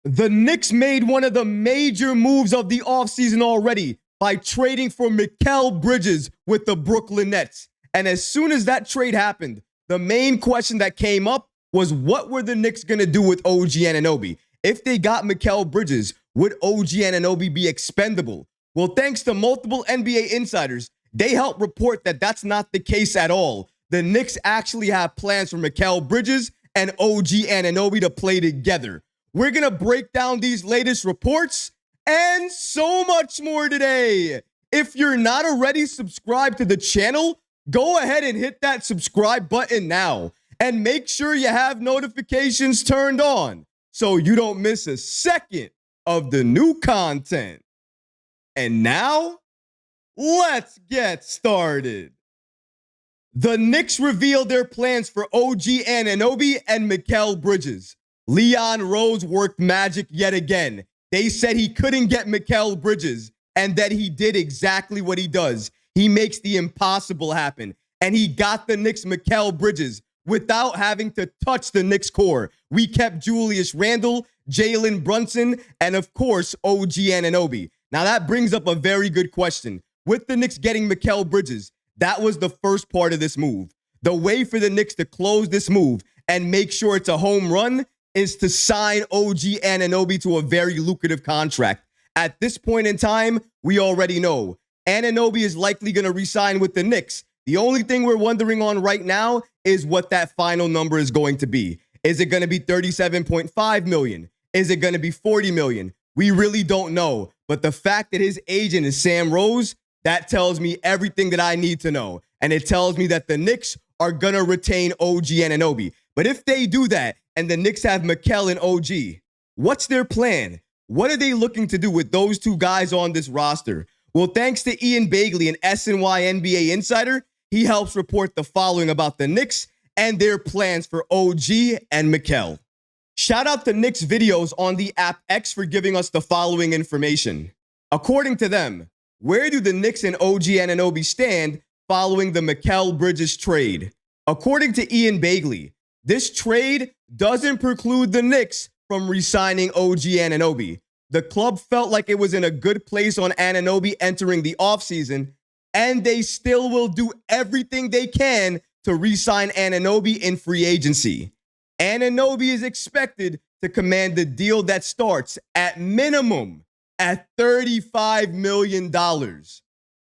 The Knicks made one of the major moves of the offseason already by trading for Mikal Bridges with the Brooklyn Nets. And as soon as that trade happened, the main question that came up was what were the Knicks going to do with OG Anunoby? If they got Mikal Bridges, would OG Anunoby be expendable? Well, thanks to multiple NBA insiders, they helped report that that's not the case at all. The Knicks actually have plans for Mikal Bridges and OG Anunoby to play together. We're going to break down these latest reports and so much more today. If you're not already subscribed to the channel, go ahead and hit that subscribe button now. And make sure you have notifications turned on so you don't miss a second of the new content. And now, let's get started. The Knicks revealed their plans for OG Anunoby and Mikal Bridges. Leon Rose worked magic yet again. They said he couldn't get Mikal Bridges, and that he did exactly what he does. He makes the impossible happen, and he got the Knicks Mikal Bridges without having to touch the Knicks core. We kept Julius Randle, Jalen Brunson, and of course, OG Anunoby. Now that brings up a very good question. With the Knicks getting Mikal Bridges, that was the first part of this move. The way for the Knicks to close this move and make sure it's a home run is to sign OG Anunoby to a very lucrative contract. At this point in time, we already know Anunoby is likely going to re-sign with the Knicks. The only thing we're wondering on right now is what that final number is going to be. Is it going to be $37.5 million? Is it going to be $40 million? We really don't know. But the fact that his agent is Sam Rose, that tells me everything that I need to know. And it tells me that the Knicks are going to retain OG Anunoby. But if they do that, and the Knicks have Mikal and OG, what's their plan? What are they looking to do with those two guys on this roster? Well, thanks to Ian Bagley, an SNY NBA insider, he helps report the following about the Knicks and their plans for OG and Mikal. Shout out to Knicks videos on the app X for giving us the following information. According to them, where do the Knicks and OG Anunoby stand following the Mikal Bridges trade? According to Ian Bagley, this trade doesn't preclude the Knicks from re-signing OG Anunoby. The club felt like it was in a good place on Anunoby entering the offseason, and they still will do everything they can to re-sign Anunoby in free agency. Anunoby is expected to command the deal that starts at minimum at $35 million.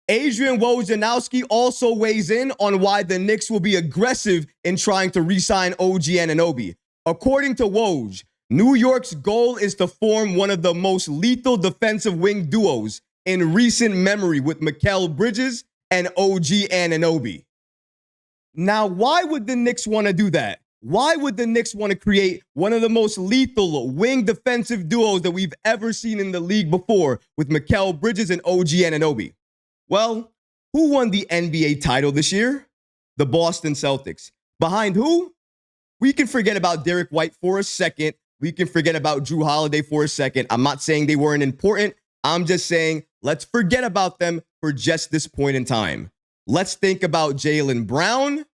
Adrian Wojnarowski also weighs in on why the Knicks will be aggressive in trying to re-sign OG Anunoby. According to Woj, New York's goal is to form one of the most lethal defensive wing duos in recent memory with Mikal Bridges and OG Anunoby. Now, why would the Knicks want to do that? Why would the Knicks want to create one of the most lethal wing defensive duos that we've ever seen in the league before with Mikal Bridges and OG Anunoby? Well, who won the NBA title this year? The Boston Celtics. Behind who? We can forget about Derek White for a second. We can forget about Drew Holiday for a second. I'm not saying they weren't important. I'm just saying let's forget about them for just this point in time. Let's think about Jaylen Brown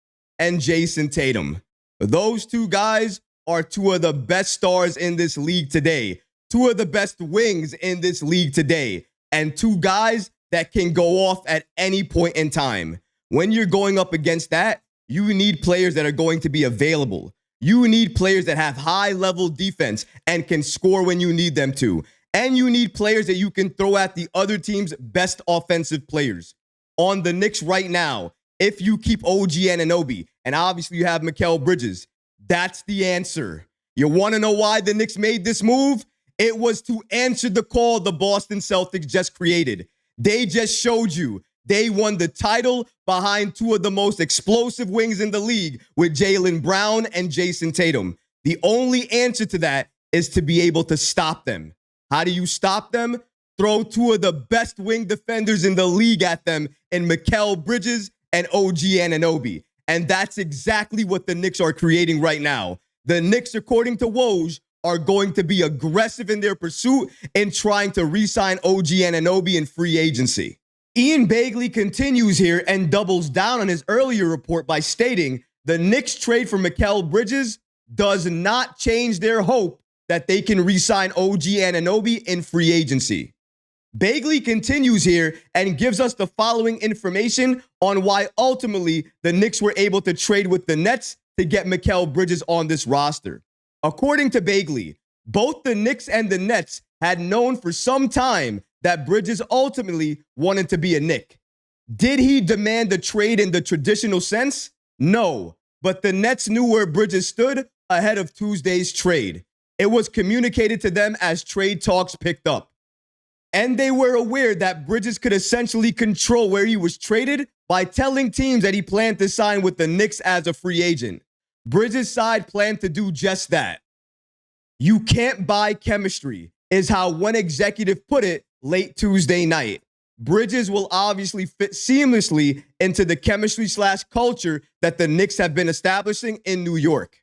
and Jason Tatum. Those two guys are two of the best stars in this league today. Two of the best wings in this league today. And two guys that can go off at any point in time. When you're going up against that, you need players that are going to be available. You need players that have high-level defense and can score when you need them to. And you need players that you can throw at the other team's best offensive players. On the Knicks right now, if you keep OG Anunoby, and obviously you have Mikal Bridges, that's the answer. You want to know why the Knicks made this move? It was to answer the call the Boston Celtics just created. They just showed you they won the title behind two of the most explosive wings in the league with Jaylen Brown and Jason Tatum. The only answer to that is to be able to stop them. How do you stop them? Throw two of the best wing defenders in the league at them in Mikal Bridges and OG Anunoby. And that's exactly what the Knicks are creating right now. The Knicks, according to Woj, are going to be aggressive in their pursuit in trying to re-sign OG Anunoby in free agency. Ian Bagley continues here and doubles down on his earlier report by stating the Knicks trade for Mikal Bridges does not change their hope that they can re-sign OG Anunoby in free agency. Bagley continues here and gives us the following information on why ultimately the Knicks were able to trade with the Nets to get Mikal Bridges on this roster. According to Bagley, both the Knicks and the Nets had known for some time that Bridges ultimately wanted to be a Knick. Did he demand a trade in the traditional sense? No, but the Nets knew where Bridges stood ahead of Tuesday's trade. It was communicated to them as trade talks picked up. And they were aware that Bridges could essentially control where he was traded by telling teams that he planned to sign with the Knicks as a free agent. Bridges' side planned to do just that. You can't buy chemistry, is how one executive put it late Tuesday night. Bridges will obviously fit seamlessly into the chemistry/culture that the Knicks have been establishing in New York.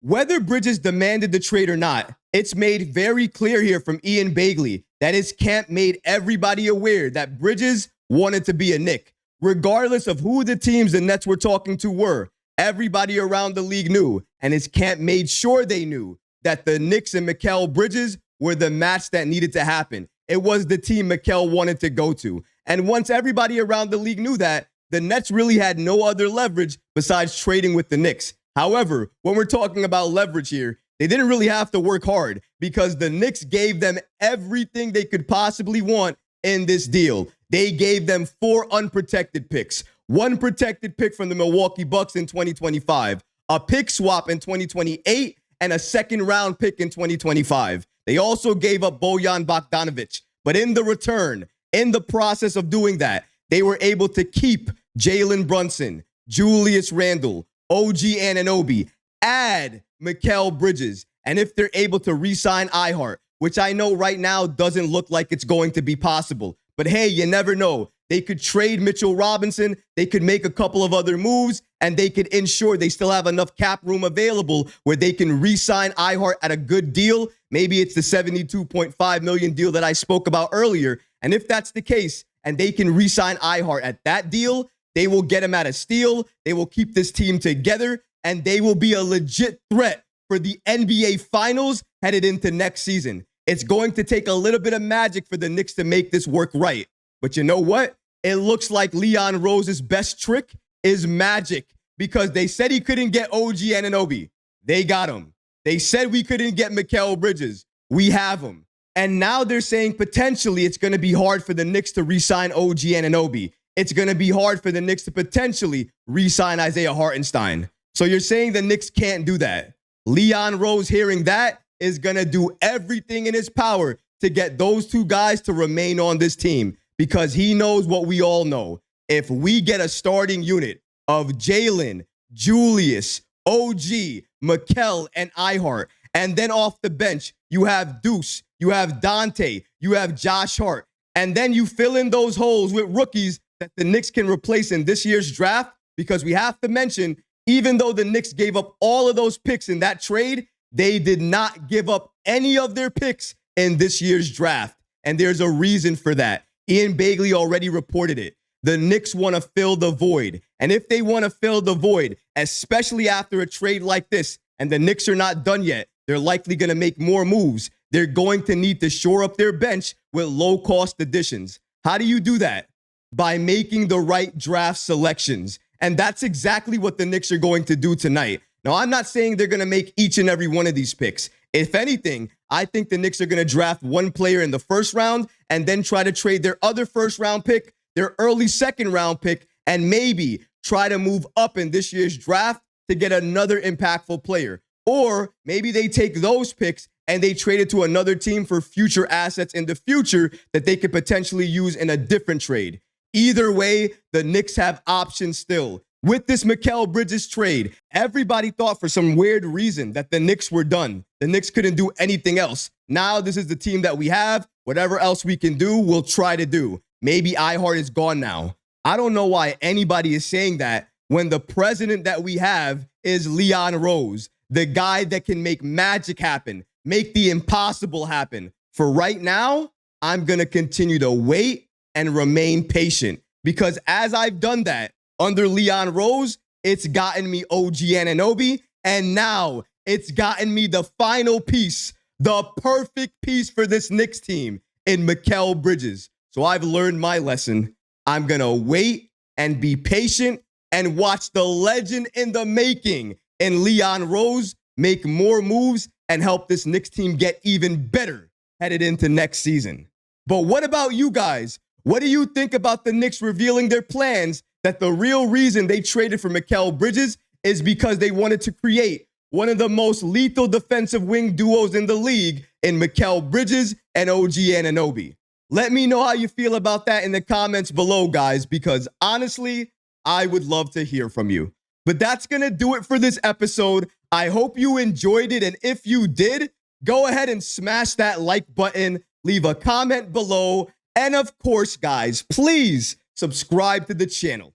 Whether Bridges demanded the trade or not, it's made very clear here from Ian Bagley that his camp made everybody aware that Bridges wanted to be a Knick. Regardless of who the teams the Nets were talking to were, everybody around the league knew, and his camp made sure they knew, that the Knicks and Mikal Bridges were the match that needed to happen. It was the team Mikal wanted to go to. And once everybody around the league knew that, the Nets really had no other leverage besides trading with the Knicks. However, when we're talking about leverage here, they didn't really have to work hard because the Knicks gave them everything they could possibly want in this deal. They gave them 4 unprotected picks, 1 protected pick from the Milwaukee Bucks in 2025, a pick swap in 2028, and a second-round pick in 2025. They also gave up Bojan Bogdanovic. But in the return, in the process of doing that, they were able to keep Jalen Brunson, Julius Randle, OG Anunoby, add Mikal Bridges, and if they're able to re-sign Ihart, which I know right now doesn't look like it's going to be possible, but hey, you never know. They could trade Mitchell Robinson, they could make a couple of other moves, and they could ensure they still have enough cap room available where they can re-sign Ihart at a good deal. Maybe it's the $72.5 million deal that I spoke about earlier. And if that's the case, and they can re-sign Ihart at that deal, they will get him at a steal, they will keep this team together, and they will be a legit threat for the NBA Finals headed into next season. It's going to take a little bit of magic for the Knicks to make this work right. But you know what? It looks like Leon Rose's best trick is magic because they said he couldn't get OG Anunoby. They got him. They said we couldn't get Mikal Bridges. We have him. And now they're saying potentially it's going to be hard for the Knicks to re-sign OG Anunoby. It's going to be hard for the Knicks to potentially re-sign Isaiah Hartenstein. So you're saying the Knicks can't do that. Leon Rose hearing that is going to do everything in his power to get those 2 guys to remain on this team because he knows what we all know. If we get a starting unit of Jalen, Julius, OG, Mikal, and Ihart, and then off the bench, you have Deuce, you have Dante, you have Josh Hart, and then you fill in those holes with rookies that the Knicks can replace in this year's draft, because we have to mention, even though the Knicks gave up all of those picks in that trade, they did not give up any of their picks in this year's draft. And there's a reason for that. Ian Bagley already reported it. The Knicks want to fill the void. And if they want to fill the void, especially after a trade like this, and the Knicks are not done yet, they're likely going to make more moves. They're going to need to shore up their bench with low-cost additions. How do you do that? By making the right draft selections. And that's exactly what the Knicks are going to do tonight. Now, I'm not saying they're going to make each and every one of these picks. If anything, I think the Knicks are going to draft 1 player in the first round and then try to trade their other first-round pick, their early second-round pick, and maybe try to move up in this year's draft to get another impactful player. Or maybe they take those picks and they trade it to another team for future assets in the future that they could potentially use in a different trade. Either way, the Knicks have options still. With this Mikal Bridges trade, everybody thought for some weird reason that the Knicks were done. The Knicks couldn't do anything else. Now this is the team that we have. Whatever else we can do, we'll try to do. Maybe Ihart is gone now. I don't know why anybody is saying that when the president that we have is Leon Rose, the guy that can make magic happen, make the impossible happen. For right now, I'm going to continue to wait and remain patient because as I've done that under Leon Rose, it's gotten me OG Anunoby, and now it's gotten me the final piece, the perfect piece for this Knicks team in Mikal Bridges. So I've learned my lesson. I'm going to wait and be patient and watch the legend in the making in Leon Rose make more moves and help this Knicks team get even better headed into next season. But what about you guys? What do you think about the Knicks revealing their plans that the real reason they traded for Mikal Bridges is because they wanted to create one of the most lethal defensive wing duos in the league in Mikal Bridges and OG Anunoby? Let me know how you feel about that in the comments below, guys, because honestly, I would love to hear from you. But that's going to do it for this episode. I hope you enjoyed it. And if you did, go ahead and smash that like button, leave a comment below. And of course, guys, please subscribe to the channel.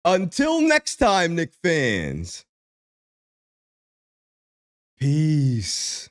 Until next time, Knick fans. Peace.